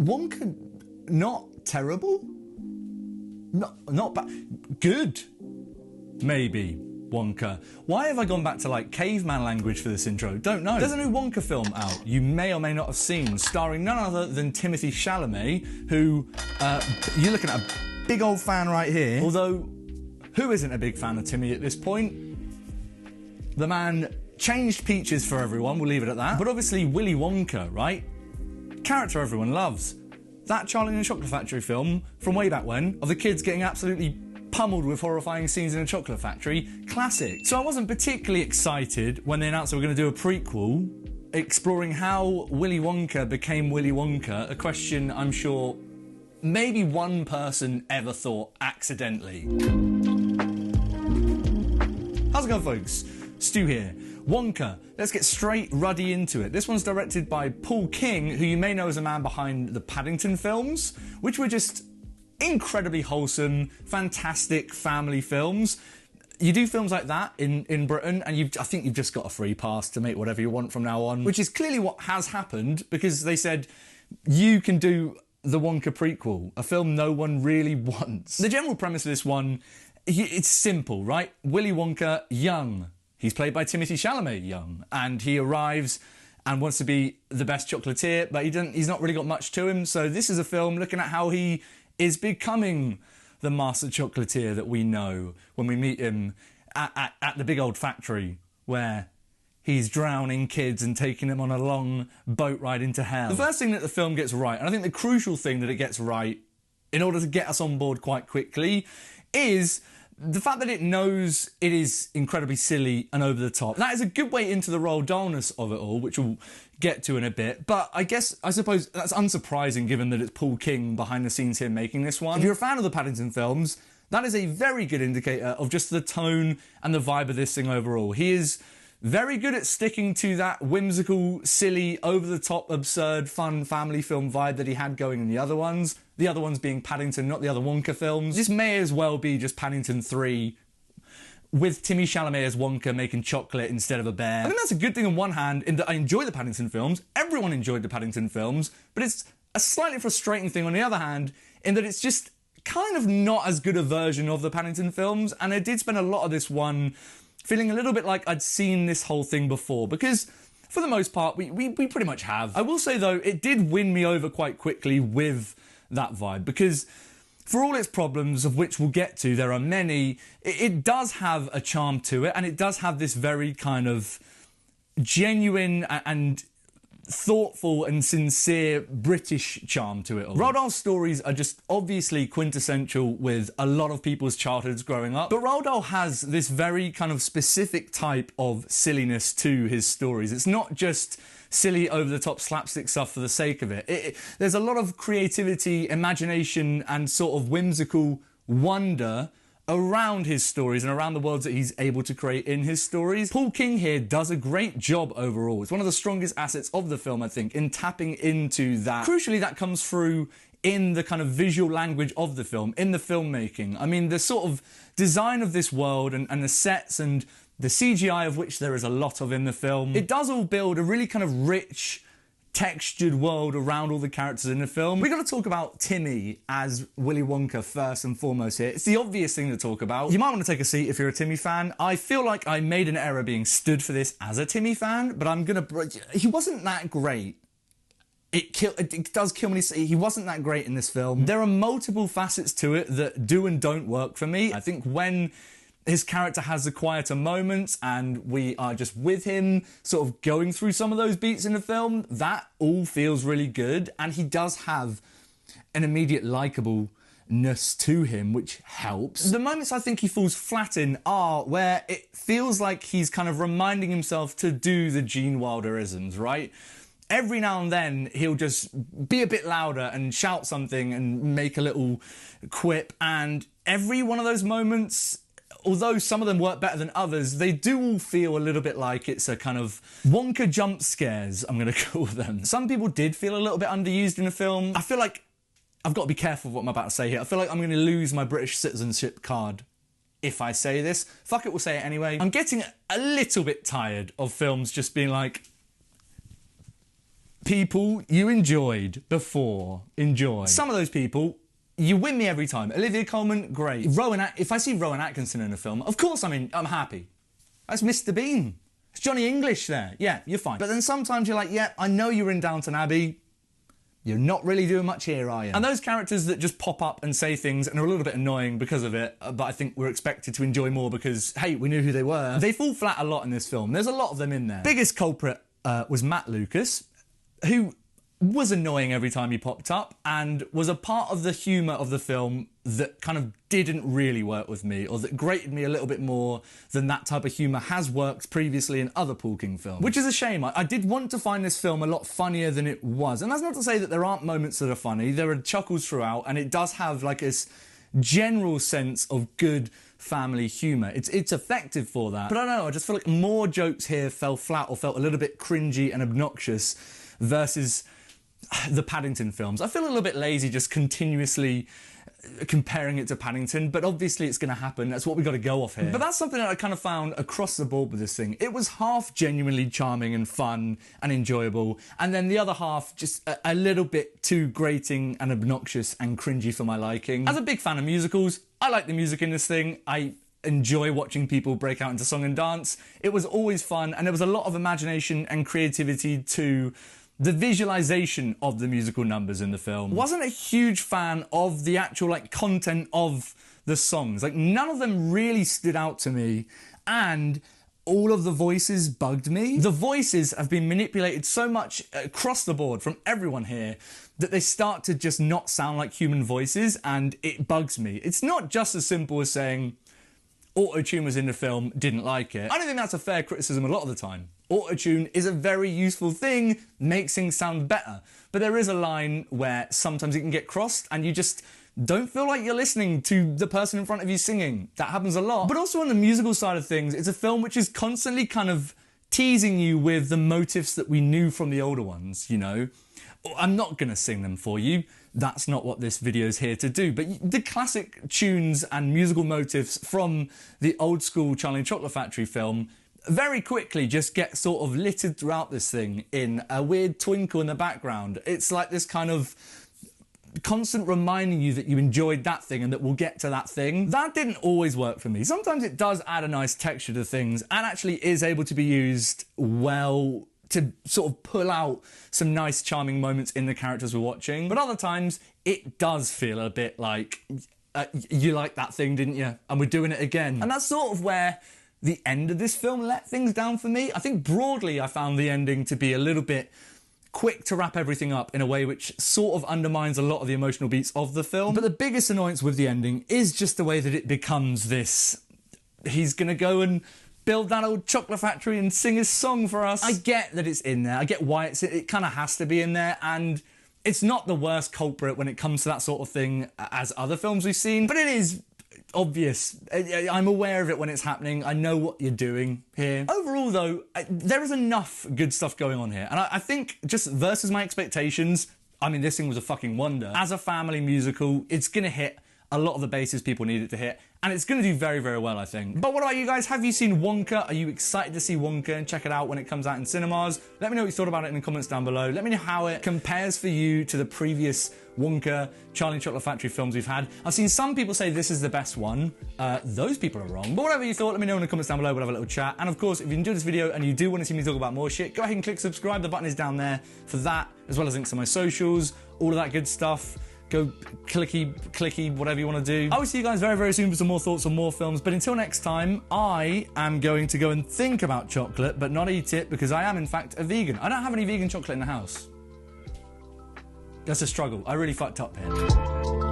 Wonka, not terrible? Not bad. Good. Maybe. Wonka. Why have I gone back to like caveman language for this intro? Don't know. There's a new Wonka film out you may or may not have seen, starring none other than Timothée Chalamet, who, you're looking at a big old fan right here. Although, who isn't a big fan of Timmy at this point? The man changed peaches for everyone, we'll leave it at that. But obviously Willy Wonka, right? Character everyone loves. That Charlie and the Chocolate Factory film from way back when, of the kids getting absolutely pummeled with horrifying scenes in a chocolate factory, classic. So I wasn't particularly excited when they announced they were going to do a prequel exploring how Willy Wonka became Willy Wonka, a question I'm sure maybe one person ever thought accidentally. How's it going, folks? Stu here. Wonka. Let's get straight ruddy into it. This one's directed by Paul King, who you may know as a man behind the Paddington films, which were just incredibly wholesome, fantastic family films. You do films like that in Britain, and I think you've just got a free pass to make whatever you want from now on, which is clearly what has happened, because they said, you can do the Wonka prequel, a film no one really wants. The general premise of this one, it's simple, right? Willy Wonka, young. He's played by Timothée Chalamet, young, and he arrives and wants to be the best chocolatier, but he's not really got much to him, so this is a film looking at how he is becoming the master chocolatier that we know when we meet him at the big old factory where he's drowning kids and taking them on a long boat ride into hell. The first thing that the film gets right, and I think the crucial thing that it gets right in order to get us on board quite quickly, is the fact that it knows it is incredibly silly and over the top. That is a good way into the Roald Dahlness of it all, which we'll get to in a bit. But I suppose that's unsurprising given that it's Paul King behind the scenes here making this one. If you're a fan of the Paddington films, that is a very good indicator of just the tone and the vibe of this thing overall. He is very good at sticking to that whimsical, silly, over-the-top, absurd, fun family film vibe that he had going in the other ones. The other ones being Paddington, not the other Wonka films. This may as well be just Paddington 3 with Timmy Chalamet as Wonka making chocolate instead of a bear. I think that's a good thing on one hand, in that I enjoy the Paddington films. Everyone enjoyed the Paddington films, but it's a slightly frustrating thing on the other hand, in that it's just kind of not as good a version of the Paddington films, and I did spend a lot of this one feeling a little bit like I'd seen this whole thing before, because for the most part, we pretty much have. I will say though, it did win me over quite quickly with that vibe, because for all its problems, of which we'll get to, there are many, it does have a charm to it, and it does have this very kind of genuine and thoughtful and sincere British charm to it all. Roald Dahl's stories are just obviously quintessential with a lot of people's childhoods growing up, but Roald Dahl has this very kind of specific type of silliness to his stories. It's not just silly, over-the-top slapstick stuff for the sake of it. There's a lot of creativity, imagination, and sort of whimsical wonder around his stories and around the worlds that he's able to create in his stories. Paul King here does a great job overall. It's one of the strongest assets of the film, I think, in tapping into that. Crucially, that comes through in the kind of visual language of the film, in the filmmaking. I mean, the sort of design of this world and the sets and the CGI, of which there is a lot of in the film, it does all build a really kind of rich, textured world around all the characters in the film. We got to talk about Timmy as Willy Wonka first and foremost here. It's the obvious thing to talk about. You might want to take a seat if you're a Timmy fan. I feel like I made an error being stood for this as a Timmy fan, but he wasn't that great. It does kill me to say he wasn't that great in this film. There are multiple facets to it that do and don't work for me. I think when his character has the quieter moments and we are just with him sort of going through some of those beats in the film, that all feels really good, and he does have an immediate likeableness to him, which helps. The moments I think he falls flat in are where it feels like he's kind of reminding himself to do the Gene Wilder-isms, right? Every now and then he'll just be a bit louder and shout something and make a little quip, and every one of those moments, although some of them work better than others, they do all feel a little bit like it's a kind of Wonka jump scares, I'm going to call them. Some people did feel a little bit underused in the film. I feel like I've got to be careful of what I'm about to say here. I feel like I'm going to lose my British citizenship card if I say this. Fuck it, we'll say it anyway. I'm getting a little bit tired of films just being like, people you enjoyed before, enjoy. Some of those people, you win me every time. Olivia Colman, great. If I see Rowan Atkinson in a film, of course I'm happy. That's Mr. Bean. It's Johnny English there. Yeah, you're fine. But then sometimes you're like, yeah, I know you were in Downton Abbey. You're not really doing much here, are you? And those characters that just pop up and say things and are a little bit annoying because of it, but I think we're expected to enjoy more because, hey, we knew who they were. They fall flat a lot in this film. There's a lot of them in there. Biggest culprit was Matt Lucas, who was annoying every time he popped up and was a part of the humour of the film that kind of didn't really work with me, or that grated me a little bit more than that type of humour has worked previously in other Paul King films. Which is a shame. I did want to find this film a lot funnier than it was. And that's not to say that there aren't moments that are funny. There are chuckles throughout, and it does have like this general sense of good family humour. It's effective for that. But I don't know, I just feel like more jokes here fell flat or felt a little bit cringy and obnoxious versus the Paddington films. I feel a little bit lazy just continuously comparing it to Paddington, but obviously it's going to happen. That's what we got to go off here. But that's something that I kind of found across the board with this thing. It was half genuinely charming and fun and enjoyable, and then the other half just a little bit too grating and obnoxious and cringy for my liking. As a big fan of musicals, I like the music in this thing. I enjoy watching people break out into song and dance. It was always fun, and there was a lot of imagination and creativity to the visualization of the musical numbers in the film. Wasn't a huge fan of the actual content of the songs. None of them really stood out to me, and all of the voices bugged me. The voices have been manipulated so much across the board from everyone here that they start to just not sound like human voices, and it bugs me. It's not just as simple as saying auto-tune was in the film, didn't like it. I don't think that's a fair criticism a lot of the time. Auto-tune is a very useful thing, makes things sound better. But there is a line where sometimes it can get crossed and you just don't feel like you're listening to the person in front of you singing. That happens a lot. But also on the musical side of things, it's a film which is constantly kind of teasing you with the motifs that we knew from the older ones, you know? I'm not gonna sing them for you. That's not what this video is here to do. But the classic tunes and musical motifs from the old school Charlie and the Chocolate Factory film very quickly just get sort of littered throughout this thing in a weird twinkle in the background. It's like this kind of constant reminding you that you enjoyed that thing and that we'll get to that thing. That didn't always work for me. Sometimes it does add a nice texture to things and actually is able to be used well to sort of pull out some nice charming moments in the characters we're watching. But other times it does feel a bit like, you liked that thing, didn't you? And we're doing it again. And that's sort of where the end of this film let things down for me. I think broadly I found the ending to be a little bit quick to wrap everything up in a way which sort of undermines a lot of the emotional beats of the film. But the biggest annoyance with the ending is just the way that it becomes this, he's gonna go and build that old chocolate factory and sing his song for us. I get that it's in there, I get why it kind of has to be in there, and it's not the worst culprit when it comes to that sort of thing as other films we've seen, but it is obvious. I'm aware of it when it's happening. I know what you're doing here. Overall though, there is enough good stuff going on here, and I think just versus my expectations, I mean, this thing was a fucking wonder. As a family musical, it's gonna hit a lot of the bases people need it to hit, and it's going to do very, very well, I think. But what about you guys? Have you seen Wonka? Are you excited to see Wonka and check it out when it comes out in cinemas? Let me know what you thought about it in the comments down below. Let me know how it compares for you to the previous Wonka, Charlie and the Chocolate Factory films we've had. I've seen some people say this is the best one. Those people are wrong. But whatever you thought, let me know in the comments down below. We'll have a little chat. And of course, if you enjoyed this video and you do want to see me talk about more shit, go ahead and click subscribe. The button is down there for that, as well as links to my socials, all of that good stuff. Go clicky, whatever you want to do. I will see you guys very, very soon for some more thoughts on more films. But until next time, I am going to go and think about chocolate, but not eat it, because I am, in fact, a vegan. I don't have any vegan chocolate in the house. That's a struggle. I really fucked up here.